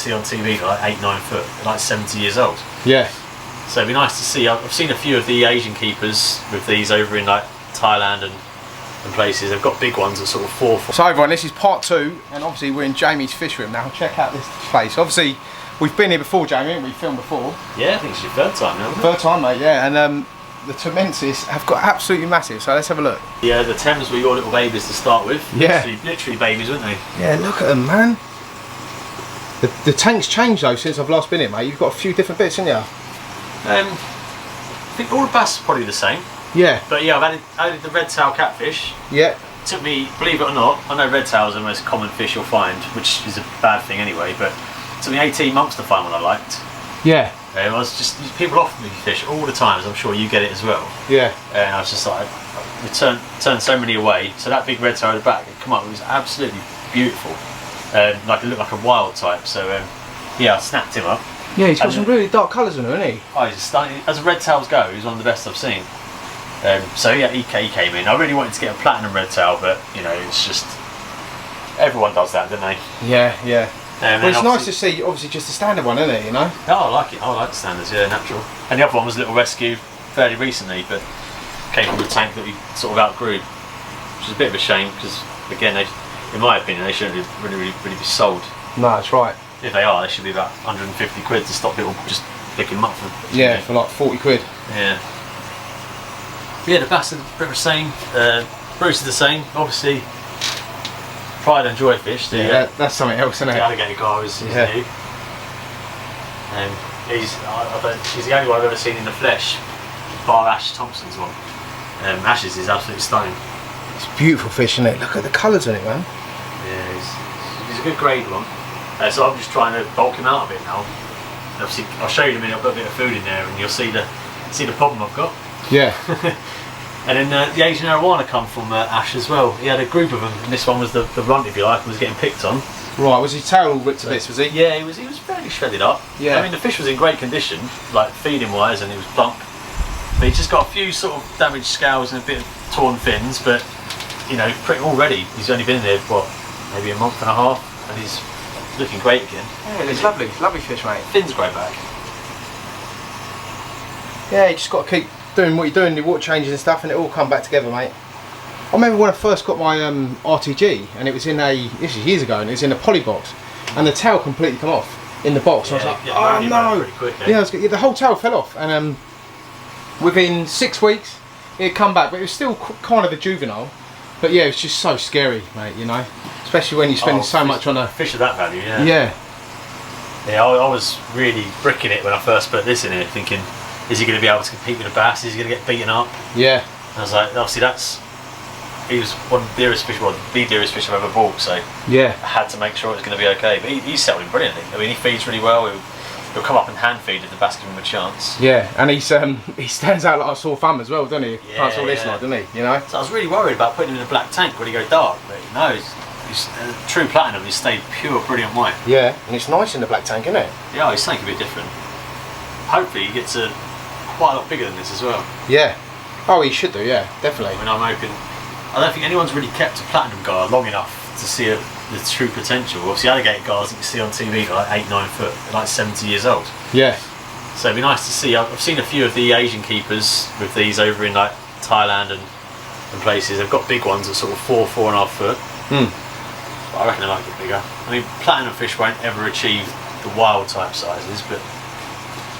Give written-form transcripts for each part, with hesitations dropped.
see on TV, like 8-9 foot, like 70 years old. Yeah. So it'd be nice to see. I've seen a few of the Asian keepers with these over in like Thailand and places. They've got big ones that sort of 4 foot. So everyone, this is part 2, and obviously we're in Jamie's fish room now. Check out this place. Obviously, we've been here before, Jamie, haven't we? Filmed before. Yeah, I think it's your third time now. Third time, mate. Yeah, and the Temensis have got absolutely massive. So let's have a look. Yeah, the Thames were your little babies to start with. Yeah. Literally babies, weren't they? Yeah, look at them, man. The tank's changed though since I've last been here, mate. You've got a few different bits, haven't you? I think all the bass are probably the same. Yeah. But yeah, I've added the red tail catfish. Yeah. It took me, believe it or not, I know red tails are the most common fish you'll find, which is a bad thing anyway, but it took me 18 months to find one I liked. Yeah. I was just, people offer me fish all the time, as I'm sure you get it as well. Yeah. And I was just like, we turned so many away. So that big red tail at the back, it was absolutely beautiful. Like it looked like a wild type. So yeah, I snapped him up. Yeah, he's got some really dark colours in him, hasn't he? Oh, he's stunning. As red tails go, he's one of the best I've seen. So yeah, he came in. I really wanted to get a platinum red tail, but you know, it's just everyone does that, don't they? Yeah, yeah. Well, it's nice to see, obviously, just a standard one, isn't it? You know? No, I like it. I like the standards. Yeah, natural. And the other one was a little rescue, fairly recently, but came from a tank that we sort of outgrew, which is a bit of a shame because, again, in my opinion, they shouldn't really be sold. No, that's right. If they are, they should be about 150 quid to stop people just picking them up for. Yeah, for like 40 quid. Yeah. But yeah, the bass are the same. Bruce is the same. Obviously, pride and joy fish. Yeah, that's something else, isn't it? The alligator gar is new. He's the only one I've ever seen in the flesh, bar Ash Thompson's one. Ash's is absolutely stunning. It's a beautiful fish, isn't it? Look at the colours in it, man. Yeah, he's a good grade one. So I'm just trying to bulk him out a bit now. Obviously, I'll show you in a minute. I'll put a bit of food in there, and you'll see the problem I've got. Yeah. And then the Asian arowana come from Ash as well. He had a group of them, and this one was the runt, if you like, and was getting picked on. Right, was his tail all ripped to bits, was he? Yeah, he was fairly shredded up. Yeah. I mean, the fish was in great condition, like feeding wise, and he was plump. But he's just got a few sort of damaged scales and a bit of torn fins, but you know, already he's only been there, what, maybe a month and a half, and he's looking great again. Yeah, he's lovely fish, mate. Fins grow back. Yeah, you just got to keep doing what you're doing, the water changes and stuff, and it all come back together, mate. I remember when I first got my RTG, and it was in this is years ago, and it was in a poly box, and the tail completely come off in the box. Yeah, I was like, oh no! Quick, yeah, the whole tail fell off, and within 6 weeks, it had come back, but it was still kind of a juvenile. But yeah, it's just so scary, mate. You know, especially when you're spending so much on a fish of that value. Yeah. Yeah. Yeah, I was really bricking it when I first put this in here, thinking, is he going to be able to compete with a bass? Is he going to get beaten up? Yeah. And I was like, obviously he was one of the dearest fish, well, the dearest fish I've ever bought, so yeah, I had to make sure it was going to be okay. But he's settling brilliantly. I mean, he feeds really well. He'll come up and hand feed if the bass gives him a chance. Yeah, and he stands out like a sore thumb as well, doesn't he? Yeah, Can't saw this like, doesn't he? You know. So I was really worried about putting him in a black tank when he go dark, but no, he's true platinum. He's stayed pure, brilliant white. Yeah, and it's nice in the black tank, isn't it? Yeah, he's something a bit different. Hopefully, he gets quite a lot bigger than this as well. Yeah. Oh, he should do. Yeah, definitely. I mean, I'm hoping. I don't think anyone's really kept a platinum gar long enough to see the true potential. Obviously, alligator gars that you see on TV are like 8-9 foot, they're like 70 years old. Yeah. So it'd be nice to see. I've seen a few of the Asian keepers with these over in like Thailand and places. They've got big ones that sort of 4.5 foot. But I reckon they might get bigger. I mean, platinum fish won't ever achieve the wild type sizes, but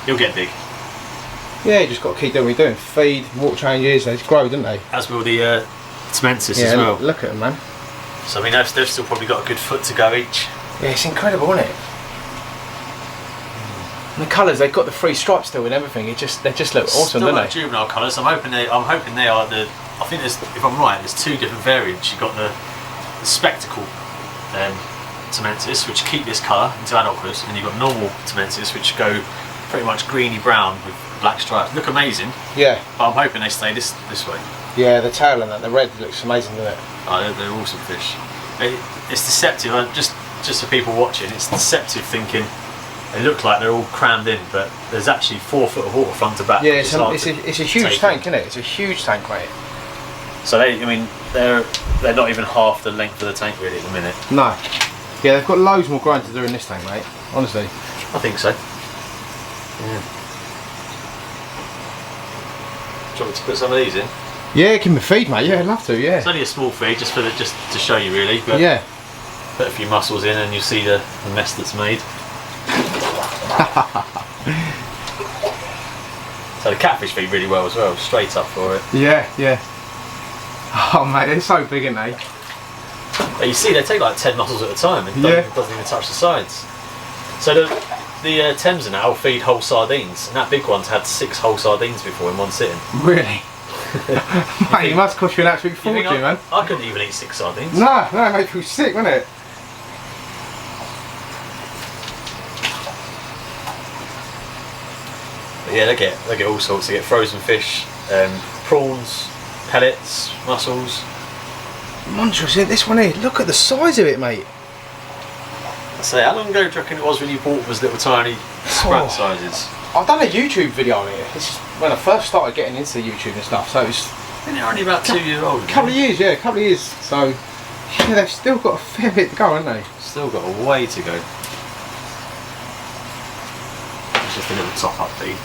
you'll get big. Yeah, you just got to keep doing what you're doing. Feed, water changes, they just grow, don't they? As will the Temensis as well. Look at them, man. So I mean, they've still probably got a good foot to go each. Yeah, it's incredible, isn't it? And the colours, they've got the 3 stripes still and everything. They just look awesome, don't they? Juvenile colours. I'm hoping they are the. I think there's, if I'm right, there's 2 different variants. You've got the spectacle Temensis, which keep this colour into adulthood, and you've got normal Temensis, which go pretty much greeny brown with black stripes. Look amazing. Yeah. But I'm hoping they stay this way. Yeah, the tail and that, the red looks amazing, doesn't it? Oh, they're awesome fish. It's deceptive. Just for people watching, it's deceptive thinking they look like they're all crammed in, but there's actually 4 foot of water front to back. Yeah, it's a huge tank, isn't it? It's a huge tank, mate. So they're not even half the length of the tank really at the minute. No. Yeah, they've got loads more growing to do in this tank, mate. Honestly. I think so. Yeah. Do you want me to put some of these in? Yeah, give me a feed, mate. Yeah, I'd love to. Yeah. It's only a small feed, just to show you, really. But yeah. Put a few mussels in, and you'll see the mess that's made. So the catfish feed really well as well, straight up for it. Yeah, yeah. Oh mate, they're so big, aren't they? But you see, they take like 10 mussels at a time, and doesn't even touch the sides. So the Thames now feed whole sardines, and that big one's had 6 whole sardines before in one sitting. Really? Mate, it must cost you an absolute fortune, man. I couldn't even eat 6 sardines. No, it makes you sick, wouldn't it? But yeah, they get all sorts. They get frozen fish, prawns, pellets, mussels. Monstrous, isn't this one here? Look at the size of it, mate. I say, how long ago do you reckon it was when you bought those little tiny sprat sizes? I've done a YouTube video on it. This is when I first started getting into YouTube and stuff. So it's. And they're only about 2 years old. A couple of years, yeah, a couple of years. So yeah, they've still got a fair bit to go, haven't they? Still got a way to go. It's just a little top up feed.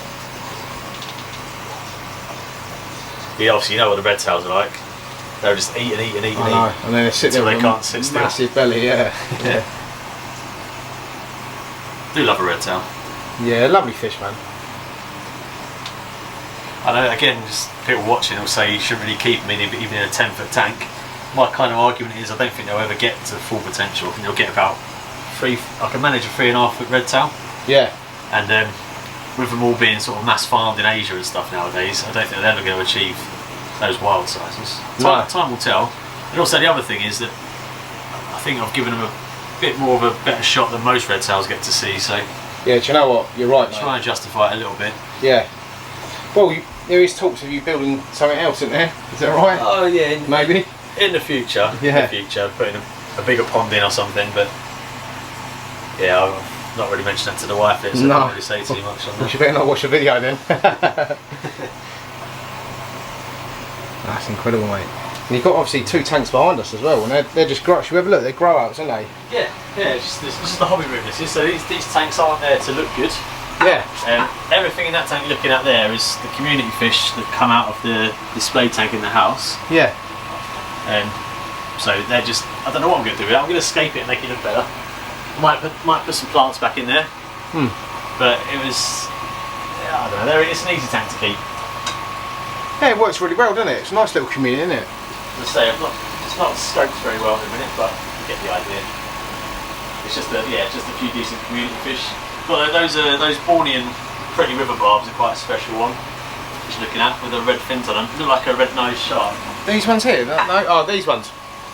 Yeah, obviously you know what the red tails are like. They'll just eat and eat and eat and eat. And then they sit there until with they can't sit still. Massive belly, yeah. Yeah. Do love a red tail. Yeah, lovely fish, man. I know, again, just people watching will say you shouldn't really keep them even in a 10-foot tank. My kind of argument is I don't think they'll ever get to full potential. I think they'll get about 3. I can manage a 3.5-foot red tail. Yeah. And with them all being sort of mass farmed in Asia and stuff nowadays, I don't think they're ever going to achieve those wild sizes. Time will tell. And also the other thing is that I think I've given them a bit more of a better shot than most red tails get to see. So yeah, do you know what? You're right, mate. Try and justify it a little bit. Yeah. Well, there is talks of you building something else, isn't there? Is that right? Oh yeah, maybe in the future. Yeah. In the future, putting a bigger pond in or something. But yeah, I've not really mentioned that to the wife yet, so I can't really say too much on that. You better not watch the video then. That's incredible, mate. And you've got obviously 2 tanks behind us as well, and they're just grow. Should we have a look? They're grow outs, aren't they? Yeah, yeah. It's just the hobby room. This is so these tanks aren't there to look good. Yeah. Everything in that tank you're looking at there is the community fish that come out of the display tank in the house. Yeah. So they're just. I don't know what I'm going to do with it. I'm going to escape it and make it look better. Might put some plants back in there. But it was. Yeah, I don't know. It's an easy tank to keep. Yeah, it works really well, doesn't it? It's a nice little community, isn't it? As I say, it's not scoped very well in a minute, but you get the idea. It's just a few decent community fish. But those Bornean pretty river barbs are quite a special one. Just looking at with the red fins on them, they look like a red-nosed shark. These ones here? No? Oh, these ones.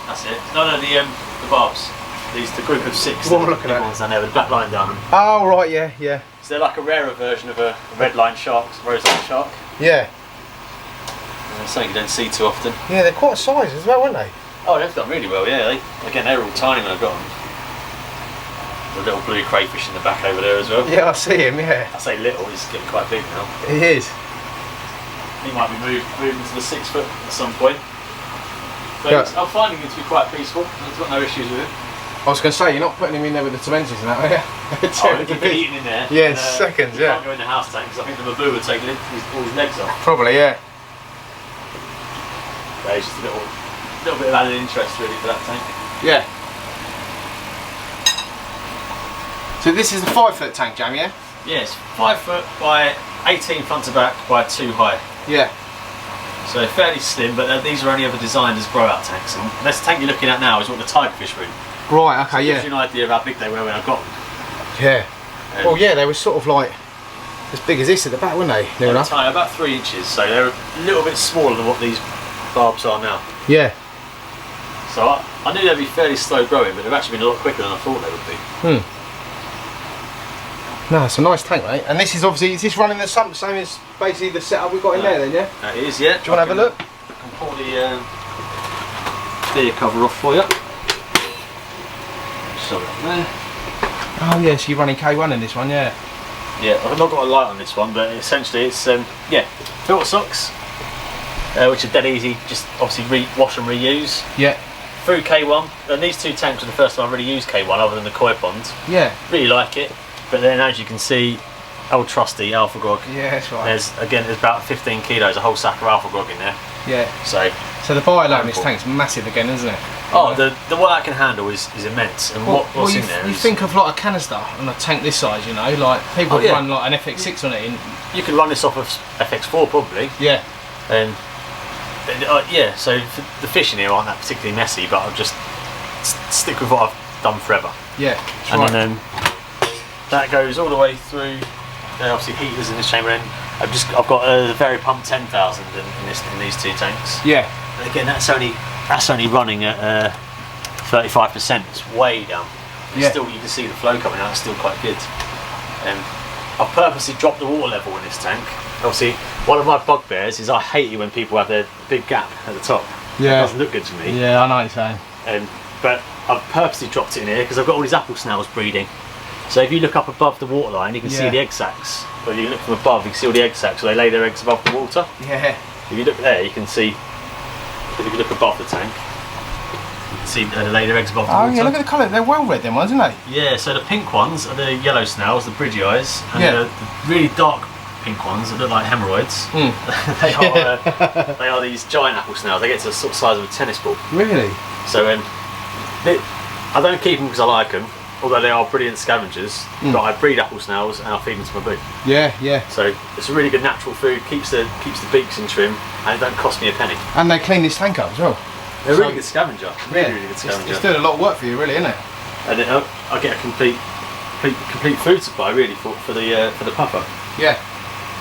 That's it. No, the barbs. The group of 6. What am I looking at? Ones down there with the black line down them. Oh right, yeah, yeah. So they're like a rarer version of a red-line shark, rose-line shark. Yeah. Something you don't see too often. Yeah, they're quite a size as well, aren't they? Oh, they've done really well. Yeah, they were all tiny when I got them. The little blue crayfish in the back over there as well. Yeah, I see him, yeah. I say little, he's getting quite big now. He is. He might be moving to the 6 foot at some point. But yeah. I'm finding him to be quite peaceful. I've got no issues with it. I was going to say, you're not putting him in there with the tormentors and that, are you? Oh, he'd be eating in there. Yeah, in seconds, yeah. Can't go in the house tank because I think the baboo would take all his legs off. Probably, yeah. But it's just a little bit of added interest really for that tank. Yeah. So this is a 5-foot tank, Jam, yeah? Yes, 5 foot by 18 front to back by 2 high. Yeah. So fairly slim, but these are only ever designed as grow out tanks. And this tank you're looking at now is what the tigerfish were in. Right, okay, so it yeah. gives you an idea of how big they were when I got them. Yeah. Well, yeah, they were sort of like as big as this at the back, weren't they? Near enough. Tiny, about 3 inches, so they're a little bit smaller than what these barbs are now. Yeah. So I knew they'd be fairly slow growing, but they've actually been a lot quicker than I thought they would be. No, it's a nice tank, mate. And this is obviously, is this running the same as basically the setup we've got in there then, yeah? That is, yeah. Do you want to have a look? I can pull the clear cover off for you. So there. Oh yeah, so you're running K1 in this one, yeah. Yeah, I've not got a light on this one, but essentially it's filter socks, which are dead easy, just obviously wash and reuse. Yeah. through K1, and these two tanks were the first time I really used K1 other than the koi pond. Yeah. Really like it, but then as you can see, old trusty alpha grog. Yeah, that's right. There's about 15 kilos, a whole sack of alpha grog in there. Yeah. So the bioload in this tank's massive again, isn't it? Oh, the what that can handle is immense, and what's in there. You think of like a canister on a tank this size, you know, like people run like an FX6 on it. You could run this off of FX4 probably. Yeah. And yeah, so the fish in here aren't that particularly messy, but I'll just stick with what I've done forever. Yeah. And then that goes all the way through. Obviously heaters in this chamber end. I've got a very pump 10,000 in these two tanks. Yeah. And again, that's only running at 35%. It's way down. Yeah. Still, you can see the flow coming out. It's still quite good. I've purposely dropped the water level in this tank. Obviously, one of my bugbears is I hate it when people have their big gap at the top. Yeah. It doesn't look good to me. Yeah, I know what you're saying. But I've purposely dropped it in here because I've got all these apple snails breeding. So if you look up above the water line, you can see the egg sacs. Or if you look from above, you can see all the egg sacs where they lay their eggs above the water. Yeah. If you look there, you can see. If you look above the tank, you can see they lay their eggs above the water. Oh yeah, look at the colour. They're well red, them ones, aren't they? Yeah. So the pink ones are the yellow snails, the bridgy eyes, and the really dark pink ones that look like hemorrhoids. They are these giant apple snails. They get to the sort of size of a tennis ball. Really? So I don't keep them because I like them. Although they are brilliant scavengers, but I breed apple snails and I feed them to my boo. Yeah, yeah. So it's a really good natural food, keeps the beaks in trim, and it don't cost me a penny. And they clean this tank up as well. They're a really good scavenger, really good scavenger. It's doing a lot of work for you, really, isn't it? And I get a complete food supply really for the pupper. Yeah.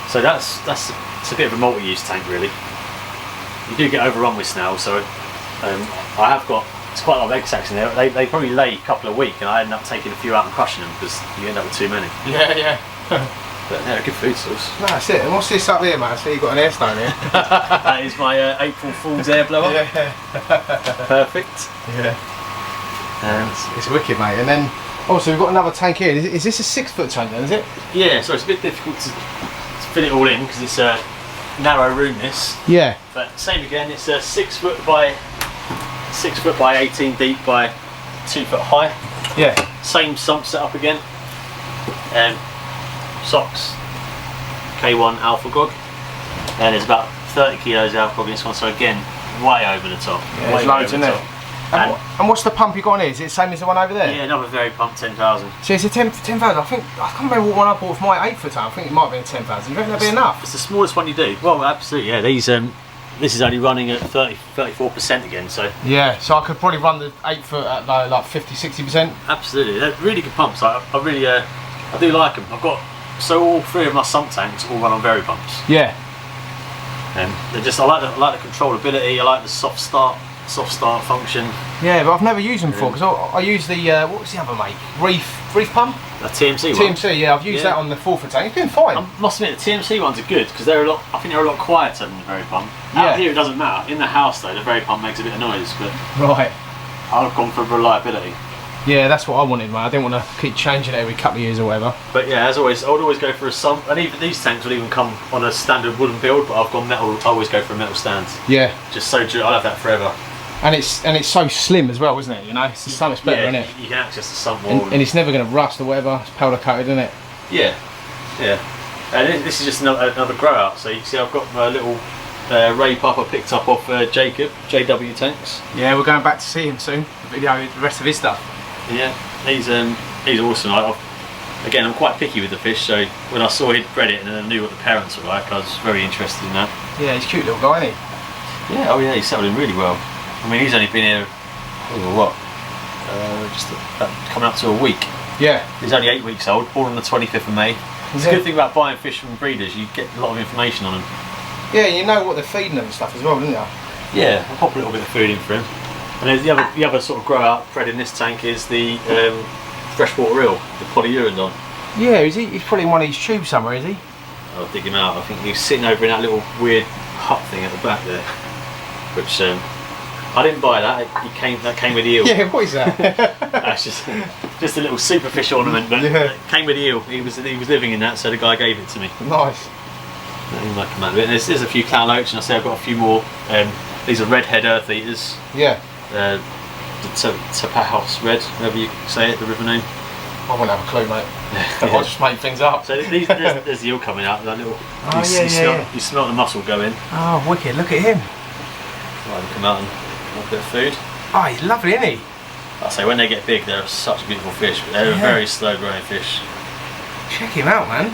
So it's a bit of a multi-use tank really. You do get overrun with snails, so I have got. It's quite a lot of egg sacs in there. They probably lay a couple a week, and I end up taking a few out and crushing them because you end up with too many. Yeah, yeah. But they're a good food source. No, that's it. And what's this up here, mate? I see you've got an air stone here. That is my April Fool's air blower. Yeah. Perfect. Yeah. It's wicked, mate. And then also we've got another tank here. Is this a 6 foot tank then? Is it? Yeah. So it's a bit difficult to fit it all in because it's a narrow room. This. Yeah. But same again. It's a 6 foot by 18 deep by 2 foot high. Yeah. Same sump setup again. Socks. K1 alpha grog. And there's about 30 kilos alpha grog in this one. So again, way over the top. Yeah, there's loads in there. And what's the pump you got on here? Is it the same as the one over there? Yeah, another very pump 10,000. So it's a 10,000. I can't remember what one I bought for my 8 foot tank. I think it might be a 10,000. You reckon that'd be enough? It's the smallest one you do. Well, absolutely. Yeah, these. This is only running at 34% again, so... Yeah, so I could probably run the 8 foot at like 50-60%? Absolutely, they're really good pumps. I really, I do like them. I've got, so all three of my sump tanks all run on very pumps. Yeah. And they're just, I like the controllability, I like the soft start function. Yeah, but I've never used them before, because I use the, what was the other mate? Reef pump? A TMC one? TMC, yeah, I've used that on the 4 foot tank. It's been fine. I must admit, the TMC ones are good, because I think they're a lot quieter than the very pump. Yeah. Out here it doesn't matter. In the house though, the very pump makes a bit of noise, but... Right. I've gone for reliability. Yeah, that's what I wanted, mate. I didn't want to keep changing it every couple of years or whatever. But yeah, as always, I would always go for a sump, and even these tanks would even come on a standard wooden build, but I've gone metal. I always go for a metal stand. Yeah. Just so I'll have that forever. And it's so slim as well, isn't it? You know, it's so much better, isn't it? You can access the sump wall. And it's never going to rust or whatever. It's powder coated, isn't it? Yeah, yeah. And this is just another grow out. So you can see I've got my little ray pup I picked up off Jacob, JW Tanks. Yeah, we're going back to see him soon. The rest of his stuff. Yeah, he's awesome. Again, I'm quite picky with the fish, so when I saw he'd bred it and then I knew what the parents were like, I was very interested in that. Yeah, he's a cute little guy, isn't he? Yeah, oh yeah, he's settled in really well. I mean, he's only been here, just coming up to a week. Yeah. He's only 8 weeks old, born on the 25th of May. It's a good thing about buying fish from breeders, you get a lot of information on them. Yeah, you know what they're feeding them and stuff as well, don't you? Yeah, I'll pop a little bit of food in for him. And then the other sort of grow out bred in this tank is the freshwater eel, the polyurindon. Yeah, he's probably in one of these tubes somewhere, is he? I'll dig him out. I think he's sitting over in that little weird hut thing at the back there, which I didn't buy that. That came with the eel. Yeah, what is that? That's just a little superfish ornament, but it came with the eel. He was living in that, so the guy gave it to me. Nice. He might come out of it. There's a few clown oaks, and I say I've got a few more. These are redhead earth eaters. Yeah. Tapajos red, whatever you say it, the river name. I wouldn't have a clue, mate. I just made things up. So there's the eel coming out, that little. You smell the mussel going. Oh, wicked! Look at him. Right, come out and have a bit of food. Oh, he's lovely, isn't he? I say when they get big, they're such beautiful fish, but they're a very slow-growing fish. Check him out, man.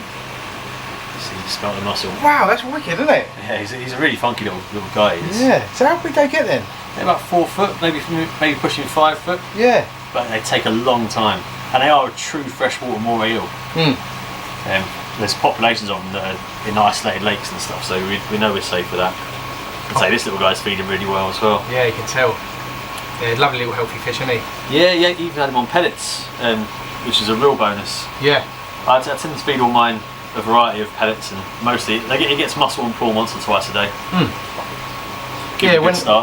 So you smell the mussel. Wow, that's wicked, isn't it? Yeah, he's a really funky little guy. Yeah. So how big they get then? They're about 4 foot, maybe pushing 5 foot. Yeah. But they take a long time, and they are a true freshwater moray eel. There's populations of them that are in isolated lakes and stuff, so we know we're safe for that. I'd say this little guy's feeding really well as well. Yeah, you can tell. Yeah, lovely little healthy fish, isn't he? Yeah, even had him on pellets, which is a real bonus. Yeah. I tend to feed all mine a variety of pellets, and mostly he gets mussel and prawn once or twice a day.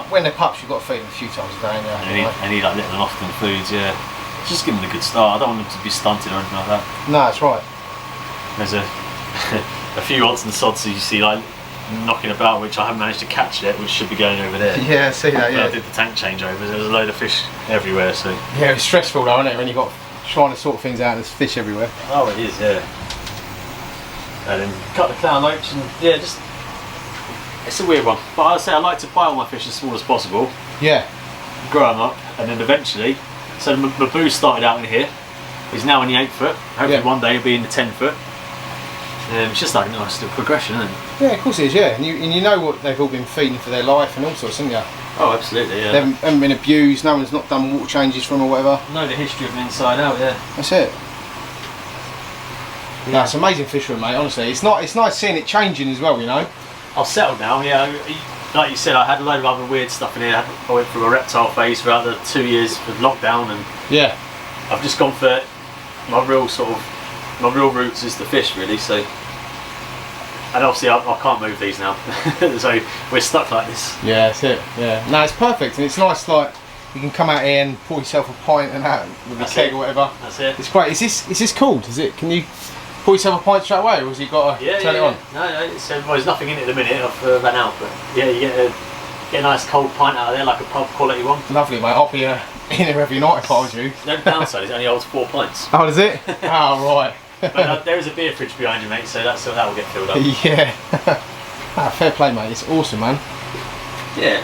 When they're pups, you've got to feed them a few times a day. And eat like little and often foods, yeah. Just give them a good start. I don't want them to be stunted or anything like that. No, that's right. There's a few odds and sods that you see like knocking about, which I haven't managed to catch yet, which should be going over there. Yeah, I see that. Yeah. I did the tank changeover. There was a load of fish everywhere. So yeah, it's stressful though, isn't it, when you've got trying to sort things out and there's fish everywhere. Oh, it is, yeah. And then cut the clown loach, and yeah, just it's a weird one. But I say I like to buy all my fish as small as possible. Yeah. Grow them up, and then eventually. So my boo started out in here. He's now in the 8 foot. Hopefully one day he'll be in the 10 foot. It's just like a nice little progression, isn't it? Yeah, of course it is, yeah. And you know what they've all been feeding for their life and all sorts, haven't you? Oh, absolutely, yeah. They haven't been abused, no one's not done water changes from or whatever. Know the history of them inside out, yeah. That's it. Yeah. No, it's an amazing fish room, mate, honestly. It's nice seeing it changing as well, you know. I've settled now, yeah. Like you said, I had a load of other weird stuff in here. I went through a reptile phase throughout the 2 years of lockdown, and yeah, I've just gone for my real roots is the fish, really. So, and obviously I can't move these now, so we're stuck like this. Yeah, that's it. Yeah, no, it's perfect, and it's nice. Like you can come out here and pour yourself a pint and out with a keg or whatever. That's it. It's great. Is this cooled? Is it? Can you pour yourself a pint straight away, or has you got to turn it on? No, well, there's nothing in it at the minute. I've ran out, but yeah, you get a nice cold pint out of there, like a pub quality one. Lovely, mate. I'll be in here every night if I was you. The downside is it only holds 4 pints. Oh, does it? Oh, right. But there is a beer fridge behind you, mate, so that will get filled up. Yeah. Fair play, mate. It's awesome, man. Yeah,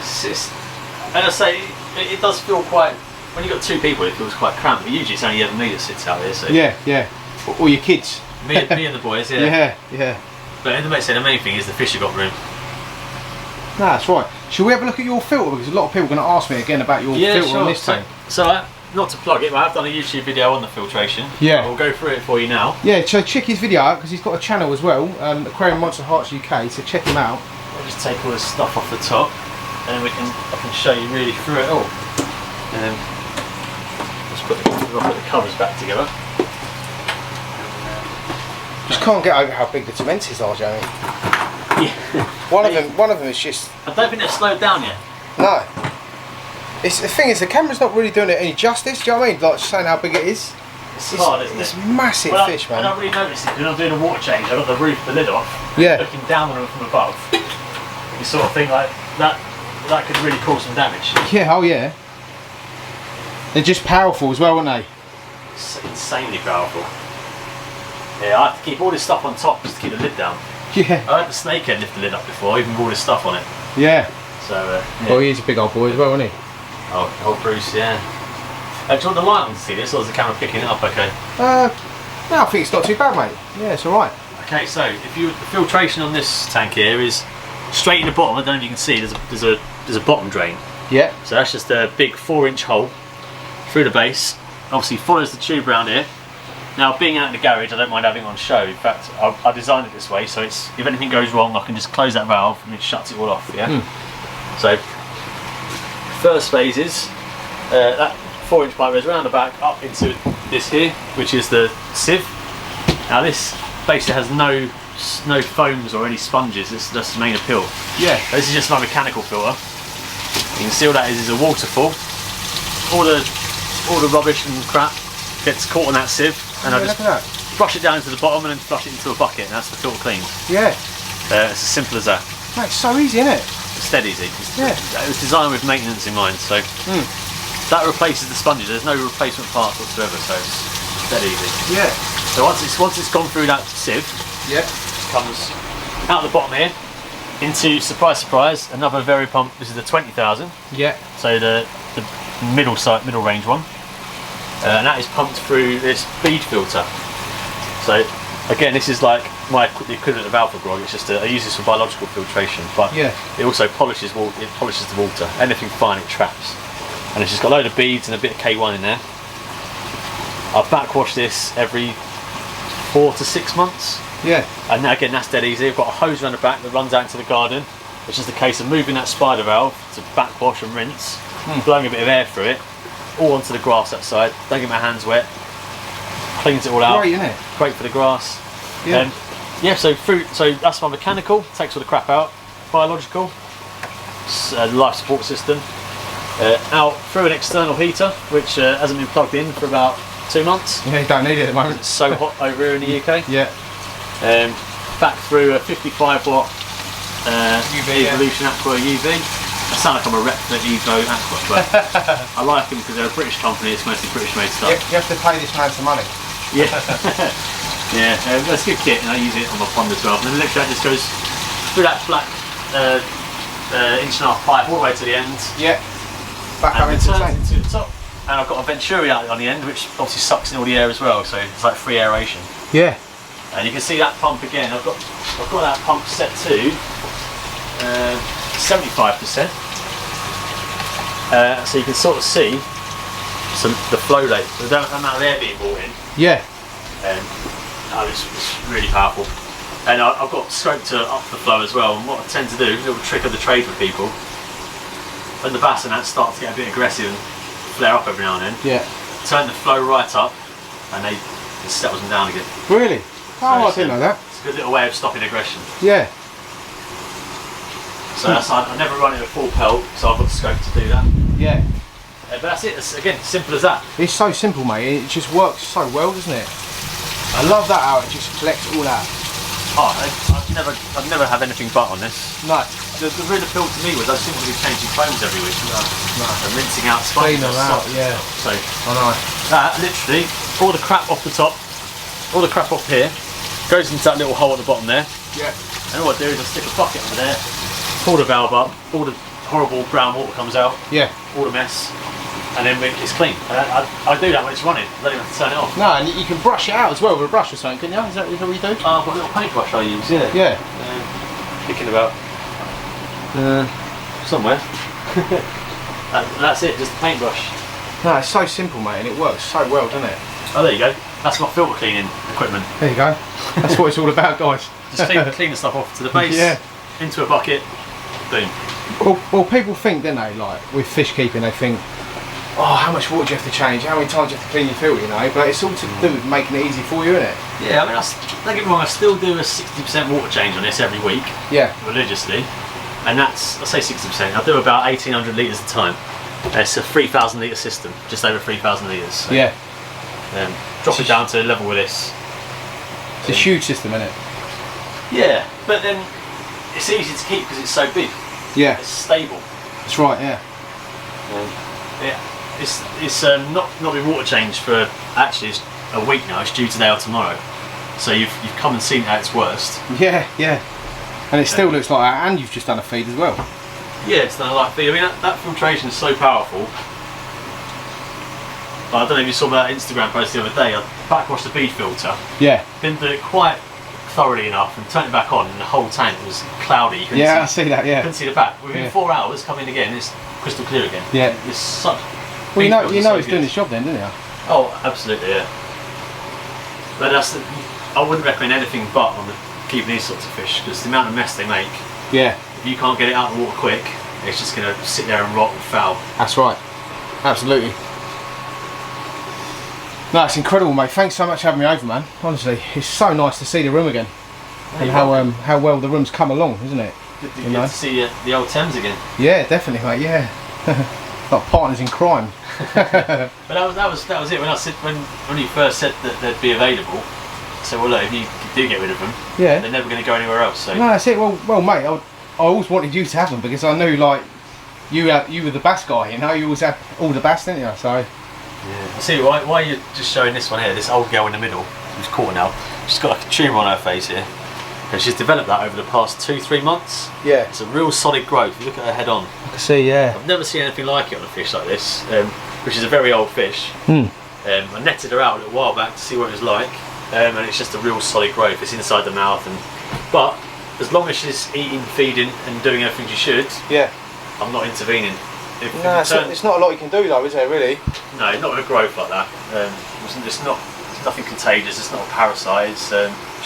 and I say it does feel quite. When you've got 2 people, it feels quite cramped. But usually it's only me that sits out there. So yeah. Or your kids. Me and the boys, yeah. Yeah. But the main thing is the fish have got room. No, that's right. Shall we have a look at your filter? Because a lot of people are going to ask me again about your filter on this tank. So not to plug it, but I have done a YouTube video on the filtration. Yeah. We'll go through it for you now. Yeah, so check his video out because he's got a channel as well, Aquarium Monster Hearts UK, so check him out. I'll just take all this stuff off the top, and then I can show you really through it all. Let's put the covers back together. Just can't get over how big the tormentors are, Jamie. Yeah. One of them is just. I don't think they're slowed down yet. No. The thing is, the camera's not really doing it any justice. Do you know what I mean? Like saying how big it is. It's hard, isn't it? It's massive fish, man. I don't really notice it when I'm doing a water change. I've got the roof, the lid off. Yeah. Looking down on them from above. You sort of think like that could really cause some damage. Yeah. Oh yeah. They're just powerful as well, aren't they? It's insanely powerful. Yeah, I have to keep all this stuff on top just to keep the lid down. Yeah. I had the snakehead lift the lid up before, even with all this stuff on it. Yeah. So, yeah. Well, he's a big old boy as well, isn't he? Oh, Bruce, yeah. Do you want the light on to see this, or is the camera picking it up okay? No, I think it's not too bad, mate. Yeah, it's alright. Okay, so the filtration on this tank here is straight in the bottom. I don't know if you can see, there's a bottom drain. Yeah. So that's just a big 4-inch hole through the base. Obviously follows the tube around here. Now, being out in the garage, I don't mind having it on show. In fact, I designed it this way, so if anything goes wrong, I can just close that valve and it shuts it all off. Yeah. So, first phase is that 4-inch pipe goes around the back up into this here, which is the sieve. Now, this basically has no foams or any sponges. That's the main appeal. Yeah. This is just my mechanical filter. You can see all that is a waterfall. All the rubbish and crap gets caught on that sieve. And I just brush it down into the bottom and then flush it into a bucket, and that's the filter cleaned. Yeah. It's as simple as that. Mate, it's so easy, isn't it? It's dead easy. Yeah. It was designed with maintenance in mind, so. that replaces the sponges. There's no replacement parts whatsoever, so it's dead easy. Yeah. So once it's gone through that sieve, Yeah. it comes out the bottom here into, surprise surprise, another Very pump. This is the 20,000. Yeah. So the middle range one, and that is pumped through this bead filter. So again, this is like the equivalent of alpha grog. It's just I use this for biological filtration, but it also polishes the water. Anything fine it traps, and it's just got a load of beads and a bit of K1 in there. I backwash this every 4 to 6 months. Yeah. And again, that's dead easy. I've got a hose around the back that runs out into the garden. It's just a case of moving that spider valve to backwash and rinse, blowing a bit of air through it, all onto the grass outside. Don't get my hands wet. Cleans it all out. Great, isn't it? Great for the grass. Yeah. So that's my mechanical. Takes all the crap out. Biological. Life support system. Out through an external heater, which hasn't been plugged in for about 2 months. Yeah, you don't need it at the moment. It's so hot over here in the UK. Yeah. Back through a 55 watt UV, Evolution Aqua UV. I sound like I'm a rep for Evo Aqua, but I like them because they're a British company. It's mostly British made stuff. You have to pay this man some money. Yeah. Yeah, that's a good kit, and I use it on my pond as well. And then literally that just goes through that black 1.5-inch pipe all the way to the end. Yeah. Back up and into the turns tank. into the top. And I've got a Venturi out on the end, which obviously sucks in all the air as well, so it's like free aeration. Yeah. And you can see that pump again. I've got that pump set to 75%. So you can sort of see the flow rate, the amount of air being brought in. Yeah. It's really powerful. And I've got scope to up the flow as well. And what I tend to do, a little trick of the trade with people, when the bass and that start to get a bit aggressive and flare up every now and then, turn the flow right up, and it settles them down again. Really? Oh, I So didn't know that. It's a good little way of stopping aggression. Yeah. So I never run it at full pelt, so I've got the scope to do that. Yeah. But that's it. It's, again, simple as that. It's so simple, mate. It just works so well, doesn't it? I love that how it just collects all that. Oh, I've never had anything but on this. No. The real appeal to me was I just didn't want to be changing foams every week. No. And rinsing out Clean sponges. them out, yeah. So I know. that literally, all the crap off the top, all the crap off here, goes into that little hole at the bottom there. Yeah. And all I do is I stick a bucket under there, pull the valve up, all the horrible brown water comes out, Yeah. all the mess, and then it's clean. And I do that when it's running. I don't even have to turn it off. No, and you can brush it out as well with a brush or something, can you? Is that what you do? I've got a little paintbrush I use. Yeah. Yeah. Thinking about somewhere. That's it, just a paintbrush. No, it's so simple, mate, and it works so well, doesn't it? Oh, there you go. That's my filter cleaning equipment. There you go. That's what it's all about, guys. Just clean the stuff off to the base, Yeah. into a bucket, boom. Well, people think, don't they, like with fish keeping, they think, oh, how much water do you have to change? How many times do you have to clean your filter, you know? But it's all to do with making it easy for you, isn't it? Yeah, I mean, don't get me wrong, I still do a 60% water change on this every week, Yeah. religiously. And that's, I say 60%, I do about 1,800 litres a time. It's a 3,000 litre system, just over 3,000 litres. So, Yeah. drop it down to a level with this. It's a huge system, isn't it? Yeah, but then it's easy to keep because it's so big. Yeah. It's stable. That's right, yeah. Yeah, it's not been water changed for actually it's a week now. It's due today or tomorrow. So you've come and seen it at its worst. Yeah, yeah. And it still looks like that, and you've just done a feed as well. Yeah, it's done a light feed. I mean, that filtration is so powerful. I don't know if you saw that Instagram post the other day. I backwashed the bead filter. Yeah. Didn't do it quite thoroughly enough and turned it back on, and the whole tank was cloudy. You couldn't I see see that, yeah. couldn't see the back. Within Yeah. 4 hours, come in again, it's crystal clear again. Yeah. It's such. Well, you know so it's good. doing its job then, don't you? Oh, absolutely, yeah. But I wouldn't recommend anything but on keeping these sorts of fish, because the amount of mess they make, Yeah. if you can't get it out of the water quick, it's just going to sit there and rot and foul. That's right. Absolutely. No, it's incredible, mate. Thanks so much for having me over, man. Honestly, it's so nice to see the room again. And how well the room's come along, isn't it? Good to see the old Thames again. Yeah, definitely, mate. Yeah, like partners in crime. But that was it. When you first said that they'd be available, I said, well, look, if you do get rid of them, Yeah. they're never going to go anywhere else. So No, that's it. Well, mate. I always wanted you to have them because I knew, like, you were the bass guy, you know. You always had all the bass, didn't you? So yeah. See why you're just showing this one here. This old girl in the middle, who's caught now. She's got like a tumour on her face here, and she's developed that over the past 2-3 months. Yeah, it's a real solid growth. You look at her head on. I can see. Yeah, I've never seen anything like it on a fish like this, which is a very old fish. I netted her out a little while back to see what it was like, and it's just a real solid growth. It's inside the mouth, but as long as she's eating, feeding, and doing everything she should, yeah, I'm not intervening. No, it's not a lot you can do though, is there, really? No, not with a growth like that. It's nothing contagious, it's not a parasite, it's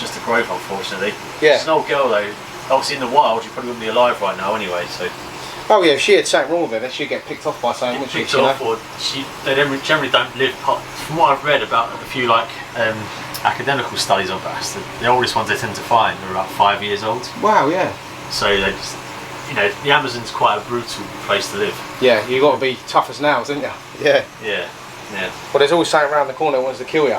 just a growth, unfortunately. Yeah. It's an old girl though. Obviously in the wild you probably wouldn't be alive right now anyway, so... Oh yeah, if she had something wrong with her, then she'd get picked off by something, wouldn't she? Picked off, or they generally don't live... From what I've read about a few like academical studies on bass, the oldest ones they tend to find are about 5 years old. Wow, yeah. So they just... You know, the Amazon's quite a brutal place to live. Yeah, you've got to be tough as nails, haven't you? Yeah. Yeah, yeah. Well, there's always something around the corner that wants to kill you.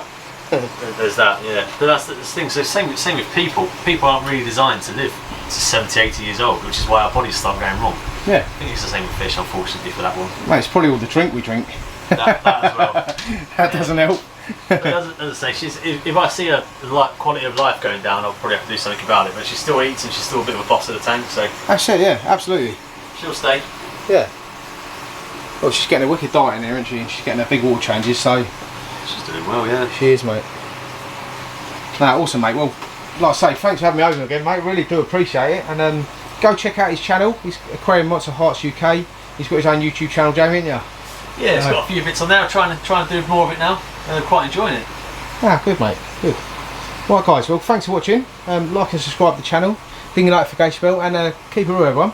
There's that, yeah. But that's the thing. So same with people. People aren't really designed to live to 70, 80 years old, which is why our bodies start going wrong. Yeah. I think it's the same with fish, unfortunately, for that one. Mate, it's probably all the drink we drink. That as well. That doesn't help. But as I say, if I see a quality of life going down, I'll probably have to do something about it. But she still eats and she's still a bit of a boss of the tank, so... That's it, yeah, absolutely. She'll stay. Yeah. Well, she's getting a wicked diet in there, isn't she? And she's getting her big water changes, so... She's doing well, yeah. She is, mate. No, awesome, mate. Well, like I say, thanks for having me over again, mate. Really do appreciate it. And go check out his channel. He's Aquarium Monster Hearts UK. He's got his own YouTube channel, Jamie, haven't you? Yeah, it's got a few bits on there. I'm trying to do more of it now. Quite enjoying it. Ah, good, mate. Good. Right, guys. Well, thanks for watching. Like and subscribe to the channel. Ding the notification bell, and keep it real, everyone.